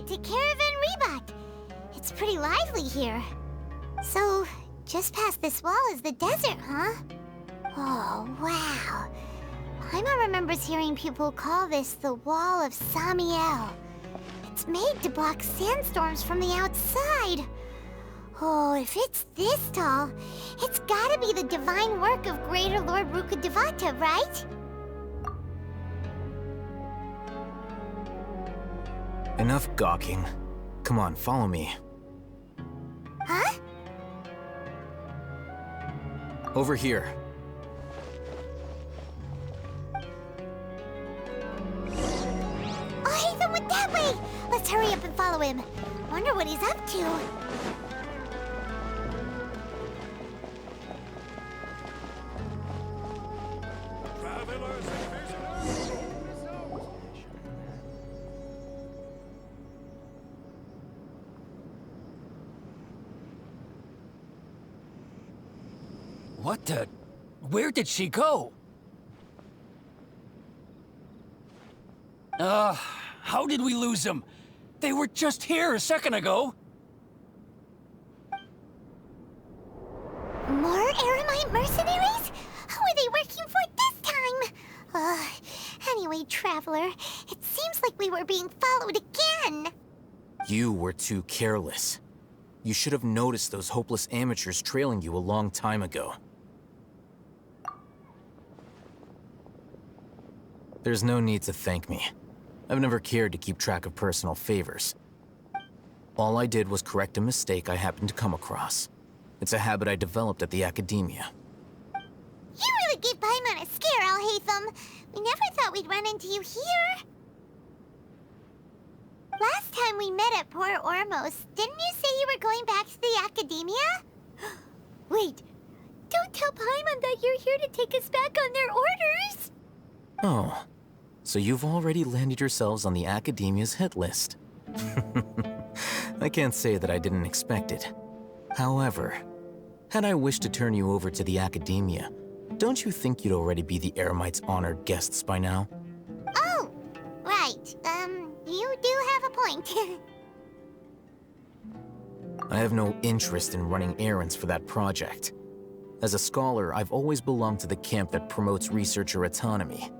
to Caravan Rebot. It's pretty lively here. So, just past this wall is the desert, huh? Oh, wow. Paimon remembers hearing people call this the Wall of Samiel. It's made to block sandstorms from the outside. Oh, if it's this tall, it's gotta be the divine work of Greater Lord Rukkhadevata, right? Enough gawking. Come on, follow me. Huh? Over here. Oh, Ethan went that way! Let's hurry up and follow him. Wonder what he's up to. What the? Where did she go? How did we lose them? They were just here a second ago. More Eremite mercenaries? Who are they working for this time? Anyway, Traveler, it seems like we were being followed again. You were too careless. You should have noticed those hopeless amateurs trailing you a long time ago. There's no need to thank me. I've never cared to keep track of personal favors. All I did was correct a mistake I happened to come across. It's a habit I developed at the academia. You really gave Paimon a scare, Alhaitham. We never thought we'd run into you here. Last time we met at Port Ormos, didn't you say you were going back to the academia? Wait, don't tell Paimon that you're here to take us back on their orders. Oh, so you've already landed yourselves on the academia's hit list. I can't say that I didn't expect it. However, had I wished to turn you over to the academia, don't you think you'd already be the Eremites' honored guests by now? Oh, right. You do have a point. I have no interest in running errands for that project. As a scholar, I've always belonged to the camp that promotes researcher autonomy.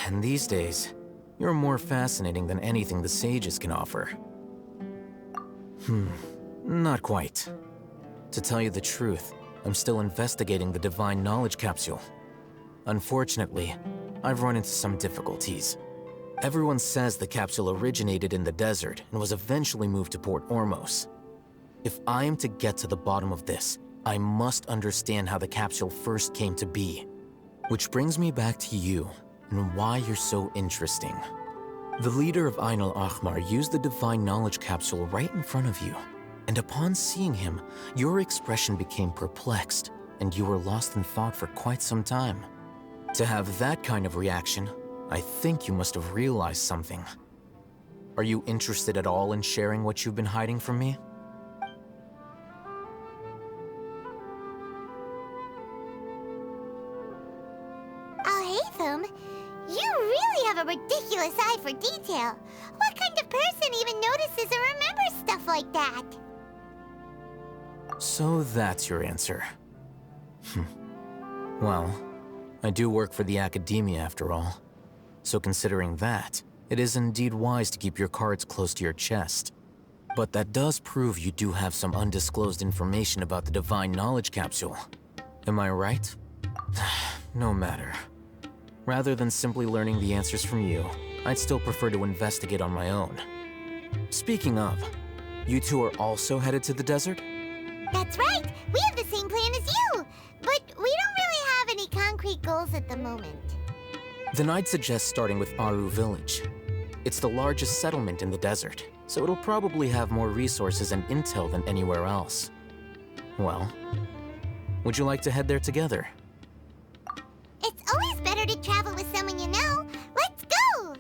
And these days, you're more fascinating than anything the sages can offer. Not quite. To tell you the truth, I'm still investigating the Divine Knowledge Capsule. Unfortunately, I've run into some difficulties. Everyone says the capsule originated in the desert and was eventually moved to Port Ormos. If I am to get to the bottom of this, I must understand how the capsule first came to be. Which brings me back to you, and why you're so interesting. The leader of Ain al-Ahmar used the Divine Knowledge Capsule right in front of you, and upon seeing him, your expression became perplexed, and you were lost in thought for quite some time. To have that kind of reaction, I think you must have realized something. Are you interested at all in sharing what you've been hiding from me? Alhaitham, you really have a ridiculous eye for detail. What kind of person even notices or remembers stuff like that? So that's your answer. Well, I do work for the academia after all. So considering that, it is indeed wise to keep your cards close to your chest. But that does prove you do have some undisclosed information about the Divine Knowledge Capsule. Am I right? No matter. Rather than simply learning the answers from you, I'd still prefer to investigate on my own. Speaking of, you two are also headed to the desert? That's right! We have the same plan as you! But we don't really have any concrete goals at the moment. Then I'd suggest starting with Aru Village. It's the largest settlement in the desert, so it'll probably have more resources and intel than anywhere else. Well, would you like to head there together? It's always better to travel with someone you know. Let's go!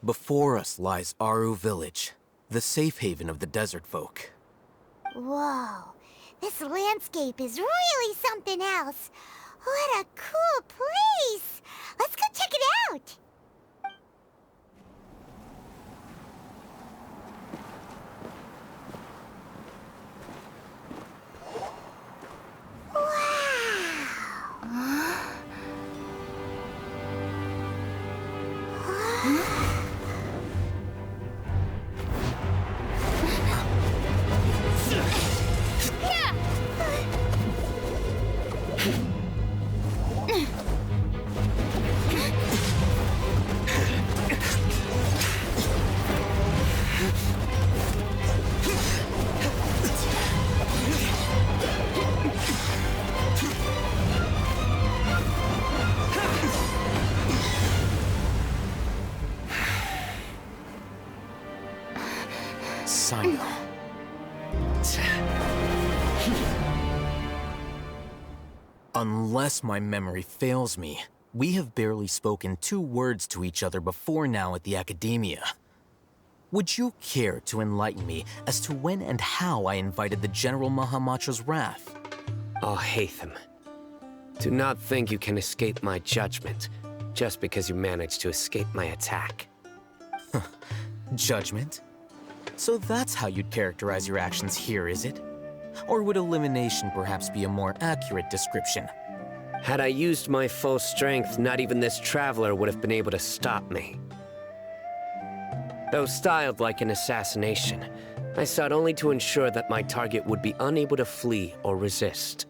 Before us lies Aru Village, the safe haven of the desert folk. Whoa, this landscape is really something else. What a cool place! Let's go check it out! Sino. Unless my memory fails me, we have barely spoken 2 words to each other before now at the Academia. Would you care to enlighten me as to when and how I invited the General Mahamatra's wrath? Alhaitham, do not think you can escape my judgment just because you managed to escape my attack. Judgment? So that's how you'd characterize your actions here, is it? Or would elimination perhaps be a more accurate description? Had I used my full strength, not even this traveler would have been able to stop me. Though styled like an assassination, I sought only to ensure that my target would be unable to flee or resist.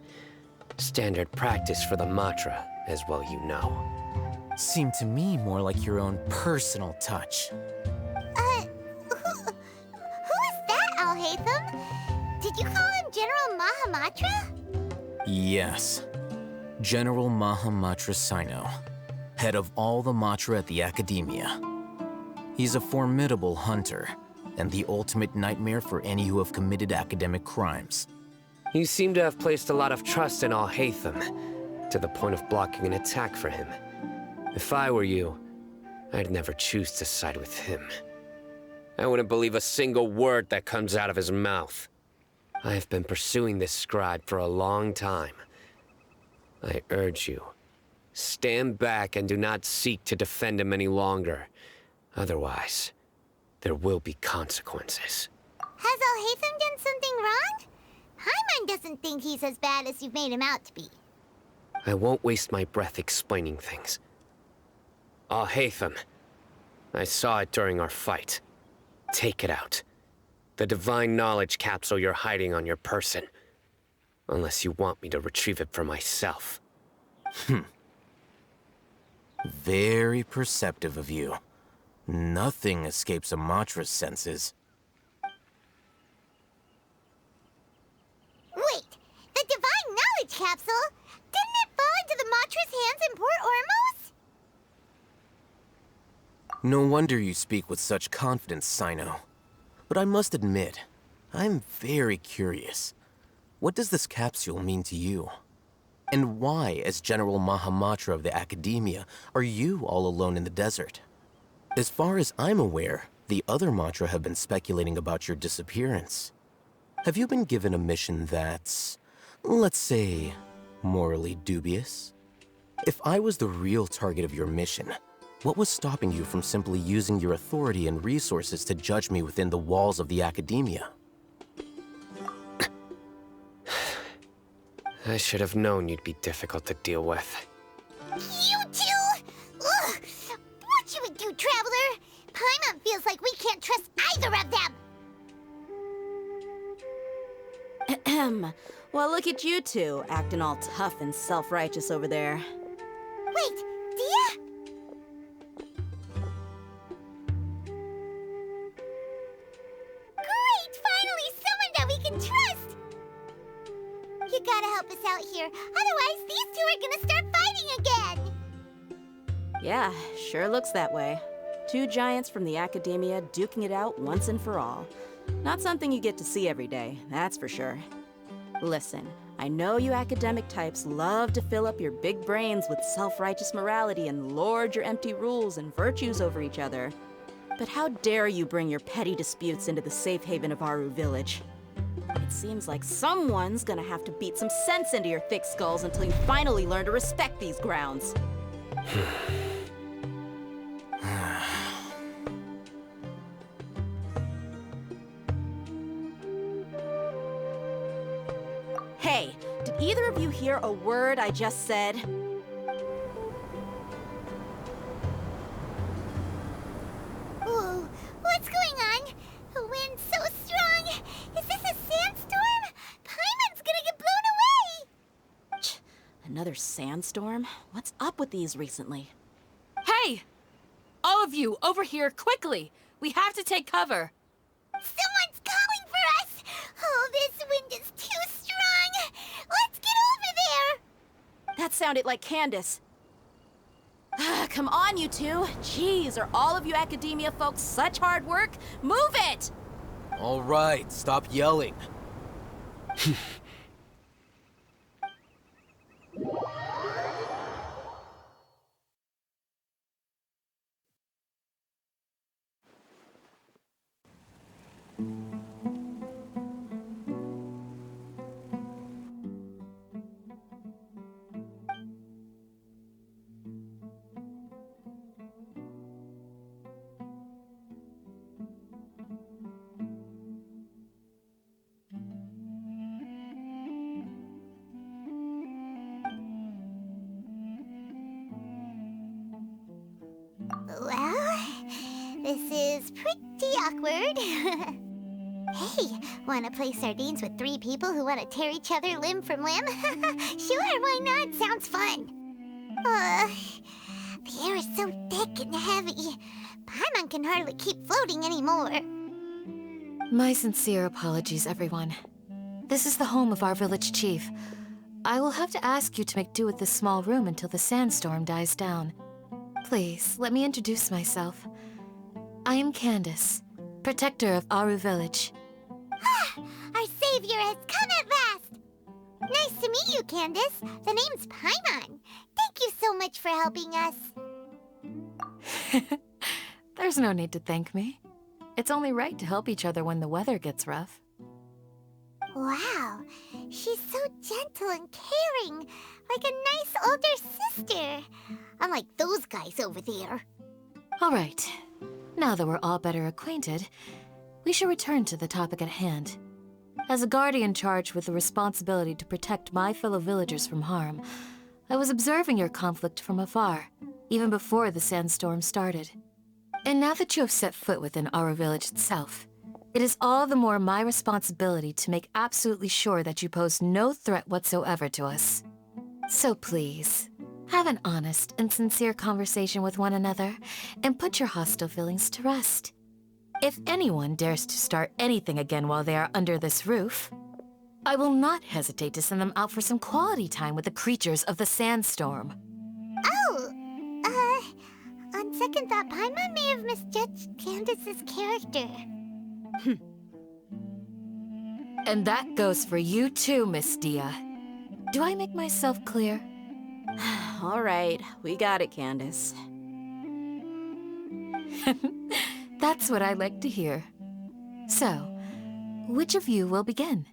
Standard practice for the Matra, as well you know. Seemed to me more like your own personal touch. Who is that, Alhaitham? Did you call him General Mahamatra? Yes. General Mahamatra Sino, head of all the Matra at the Academia. He's a formidable hunter, and the ultimate nightmare for any who have committed academic crimes. You seem to have placed a lot of trust in Alhaitham, to the point of blocking an attack for him. If I were you, I'd never choose to side with him. I wouldn't believe a single word that comes out of his mouth. I have been pursuing this scribe for a long time. I urge you, stand back and do not seek to defend him any longer. Otherwise, there will be consequences. Has Alhaitham done something wrong? Paimon doesn't think he's as bad as you've made him out to be. I won't waste my breath explaining things. Alhaitham, I saw it during our fight. Take it out. The divine knowledge capsule you're hiding on your person. Unless you want me to retrieve it for myself. Very perceptive of you. Nothing escapes a Matra's senses. Wait, the divine knowledge capsule? Didn't it fall into the Matra's hands in Port Ormos? No wonder you speak with such confidence, Sino. But I must admit, I'm very curious. What does this capsule mean to you? And why, as General Mahamatra of the Academia, are you all alone in the desert? As far as I'm aware, the other Matra have been speculating about your disappearance. Have you been given a mission that's, let's say, morally dubious? If I was the real target of your mission, what was stopping you from simply using your authority and resources to judge me within the walls of the Academia? I should have known you'd be difficult to deal with. You two? Ugh! What should we do, Traveler? Paimon feels like we can't trust either of them! Ahem. Well, look at you two, acting all tough and self-righteous over there. Wait, Dia? Great! Finally, someone that we can trust! You gotta help us out here, otherwise these two are gonna start fighting again! Yeah, sure looks that way. 2 giants from the Academia duking it out once and for all. Not something you get to see every day, that's for sure. Listen, I know you academic types love to fill up your big brains with self-righteous morality and lord your empty rules and virtues over each other. But how dare you bring your petty disputes into the safe haven of Aru Village? It seems like someone's gonna have to beat some sense into your thick skulls until you finally learn to respect these grounds. Hey, did either of you hear a word I just said? Whoa, what's going on? The wind's so strong. Is this a sandstorm? Paimon's gonna get blown away. Another sandstorm? What's up with these recently? Hey! All of you, over here, quickly! We have to take cover! Someone's calling for us! Oh, this wind is too strong! Let's get over there! That sounded like Candace. Come on, you two. Jeez, are all of you academia folks such hard work? Move it! All right, stop yelling. Well, this is pretty awkward. Hey, wanna play sardines with 3 people who wanna tear each other limb from limb? Sure, why not? Sounds fun. The air is so thick and heavy. Paimon can hardly keep floating anymore. My sincere apologies, everyone. This is the home of our village chief. I will have to ask you to make do with this small room until the sandstorm dies down. Please, let me introduce myself. I am Candace, protector of Aru Village. Our savior has come at last! Nice to meet you, Candace. The name's Paimon. Thank you so much for helping us. There's no need to thank me. It's only right to help each other when the weather gets rough. Wow, she's so gentle and caring, like a nice older sister. Unlike those guys over there. All right, now that we're all better acquainted, we should return to the topic at hand. As a guardian charged with the responsibility to protect my fellow villagers from harm, I was observing your conflict from afar, even before the sandstorm started. And now that you have set foot within our village itself, it is all the more my responsibility to make absolutely sure that you pose no threat whatsoever to us. So please, have an honest and sincere conversation with one another and put your hostile feelings to rest. If anyone dares to start anything again while they are under this roof, I will not hesitate to send them out for some quality time with the creatures of the sandstorm. Oh, on second thought, Paimon may have misjudged Candace's character. And that goes for you too, Miss Dia. Do I make myself clear? All right, we got it, Candace. That's what I like to hear. So, which of you will begin?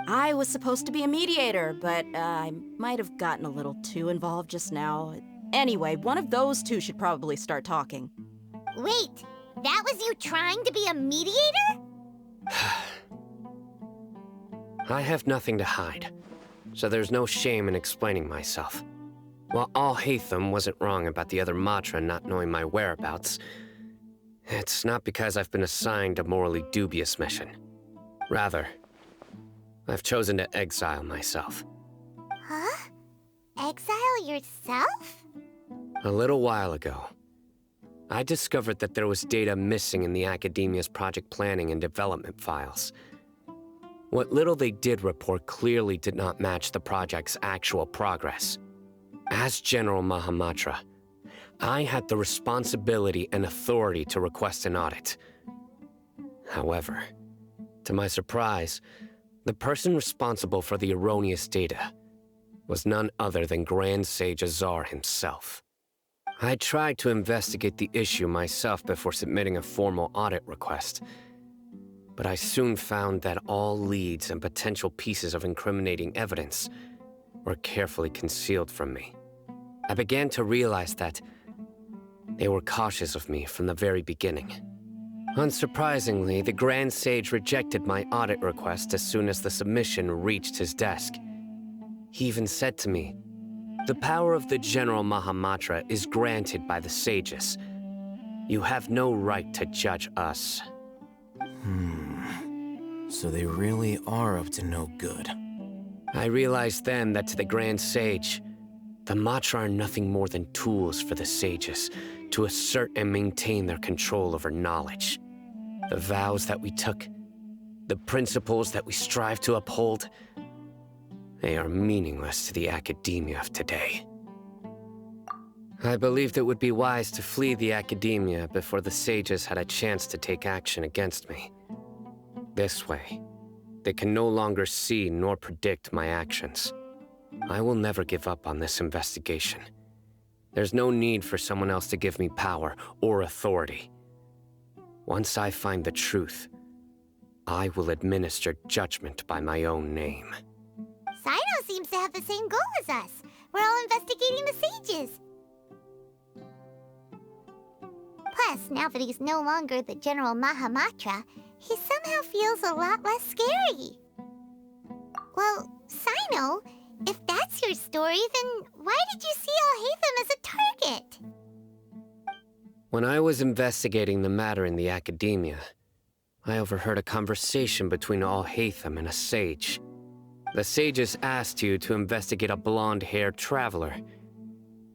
I was supposed to be a mediator, but I might have gotten a little too involved just now. Anyway, one of those two should probably start talking. Wait, that was you trying to be a mediator? I have nothing to hide, so there's no shame in explaining myself. While Alhaitham wasn't wrong about the other Matra not knowing my whereabouts, it's not because I've been assigned a morally dubious mission. Rather, I've chosen to exile myself. Huh? Exile yourself? A little while ago, I discovered that there was data missing in the Academia's project planning and development files. What little they did report clearly did not match the project's actual progress. As General Mahamatra, I had the responsibility and authority to request an audit. However, to my surprise, the person responsible for the erroneous data was none other than Grand Sage Azar himself. I tried to investigate the issue myself before submitting a formal audit request. But I soon found that all leads and potential pieces of incriminating evidence were carefully concealed from me. I began to realize that they were cautious of me from the very beginning. Unsurprisingly, the Grand Sage rejected my audit request as soon as the submission reached his desk. He even said to me, "The power of the General Mahamatra is granted by the sages. You have no right to judge us." So they really are up to no good. I realized then that to the Grand Sage, the Matra are nothing more than tools for the sages to assert and maintain their control over knowledge. The vows that we took, the principles that we strive to uphold, they are meaningless to the academia of today. I believed it would be wise to flee the academia before the sages had a chance to take action against me. This way, they can no longer see nor predict my actions. I will never give up on this investigation. There's no need for someone else to give me power or authority. Once I find the truth, I will administer judgment by my own name. Sino seems to have the same goal as us. We're all investigating the sages. Plus, now that he's no longer the General Mahamatra, he somehow feels a lot less scary. Well, Sino, if that's your story, then why did you see Alhaitham as a target? When I was investigating the matter in the academia, I overheard a conversation between Alhaitham and a sage. The sages asked you to investigate a blonde-haired traveler.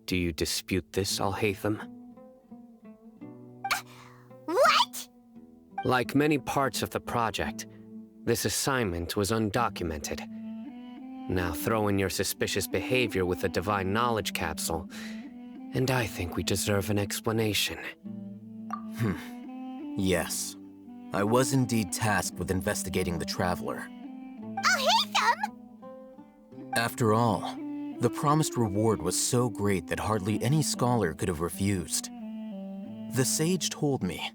Do you dispute this, Alhaitham? What? Like many parts of the project, this assignment was undocumented. Now throw in your suspicious behavior with the Divine Knowledge Capsule, and I think we deserve an explanation. Yes. I was indeed tasked with investigating the Traveler. Alhaitham! After all, the promised reward was so great that hardly any scholar could have refused. The sage told me,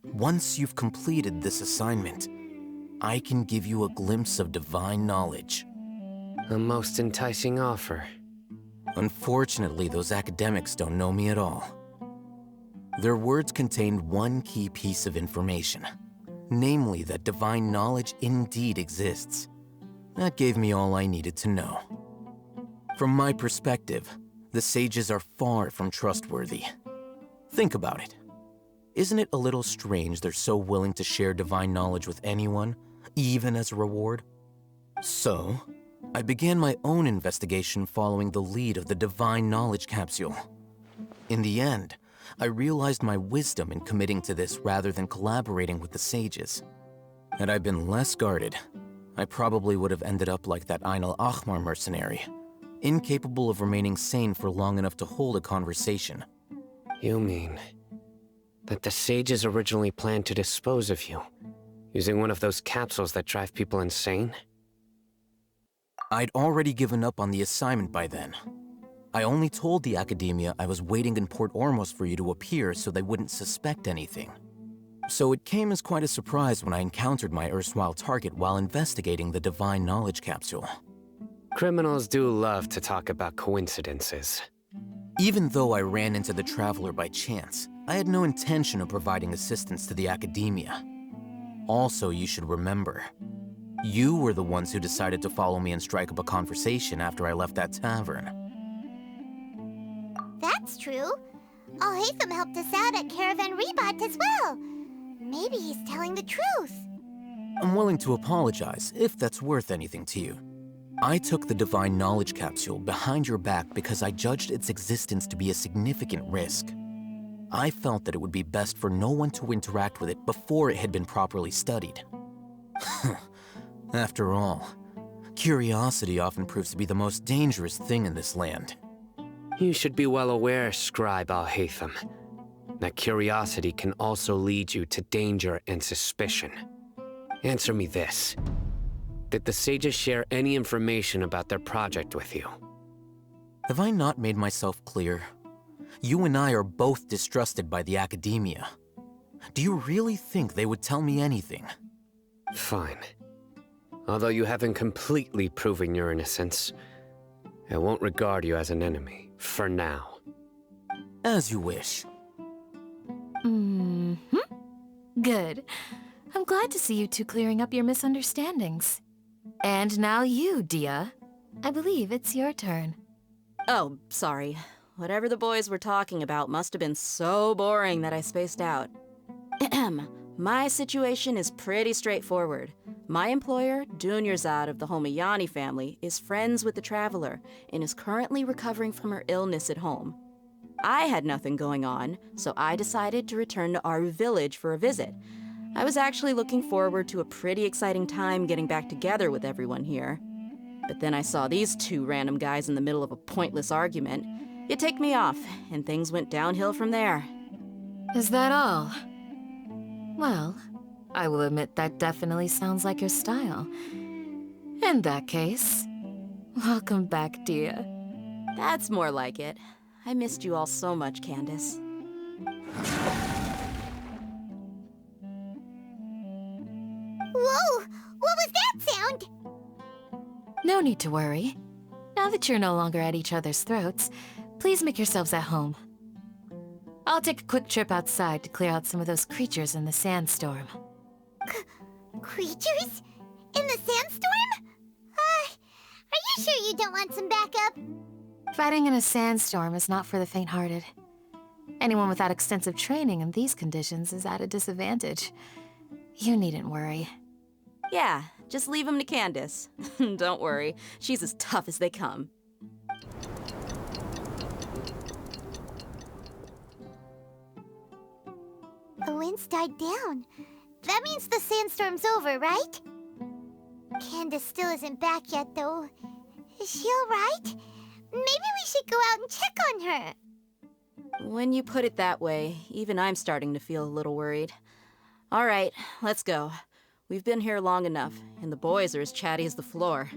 once you've completed this assignment, I can give you a glimpse of divine knowledge. A most enticing offer. Unfortunately, those academics don't know me at all. Their words contained one key piece of information, namely that divine knowledge indeed exists. That gave me all I needed to know. From my perspective, the sages are far from trustworthy. Think about it. Isn't it a little strange they're so willing to share divine knowledge with anyone, even as a reward? So, I began my own investigation following the lead of the Divine Knowledge Capsule. In the end, I realized my wisdom in committing to this rather than collaborating with the sages. Had I been less guarded, I probably would have ended up like that Ain al-Ahmar mercenary, incapable of remaining sane for long enough to hold a conversation. You mean that the sages originally planned to dispose of you, using one of those capsules that drive people insane? I'd already given up on the assignment by then. I only told the academia I was waiting in Port Ormos for you to appear so they wouldn't suspect anything. So it came as quite a surprise when I encountered my erstwhile target while investigating the Divine Knowledge Capsule. Criminals do love to talk about coincidences. Even though I ran into the Traveler by chance, I had no intention of providing assistance to the academia. Also, you should remember, you were the ones who decided to follow me and strike up a conversation after I left that tavern. That's true. Alhaitham helped us out at Caravan Rebat as well. Maybe he's telling the truth. I'm willing to apologize, if that's worth anything to you. I took the Divine Knowledge Capsule behind your back because I judged its existence to be a significant risk. I felt that it would be best for no one to interact with it before it had been properly studied. After all, curiosity often proves to be the most dangerous thing in this land. You should be well aware, Scribe Alhaitham, that curiosity can also lead you to danger and suspicion. Answer me this. Did the sages share any information about their project with you? Have I not made myself clear? You and I are both distrusted by the academia. Do you really think they would tell me anything? Fine. Although you haven't completely proven your innocence, I won't regard you as an enemy, for now. As you wish. Good. I'm glad to see you two clearing up your misunderstandings. And now you, Dia. I believe it's your turn. Oh, sorry. Whatever the boys were talking about must have been so boring that I spaced out. My situation is pretty straightforward. My employer, Dunyarzad of the Homayani family, is friends with the Traveler and is currently recovering from her illness at home. I had nothing going on, so I decided to return to our village for a visit. I was actually looking forward to a pretty exciting time getting back together with everyone here. But then I saw these two random guys in the middle of a pointless argument. It ticked me off, and things went downhill from there. Is that all? Well, I will admit that definitely sounds like your style. In that case, welcome back, Dia. That's more like it. I missed you all so much, Candace. Whoa! What was that sound? No need to worry. Now that you're no longer at each other's throats, please make yourselves at home. I'll take a quick trip outside to clear out some of those creatures in the sandstorm. Creatures? In the sandstorm? Are you sure you don't want some backup? Fighting in a sandstorm is not for the faint-hearted. Anyone without extensive training in these conditions is at a disadvantage. You needn't worry. Yeah, just leave him to Candace. Don't worry, she's as tough as they come. The wind's died down. That means the sandstorm's over, right? Candace still isn't back yet, though. Is she alright? Maybe we should go out and check on her. When you put it that way, even I'm starting to feel a little worried. All right, let's go. We've been here long enough, and the boys are as chatty as the floor.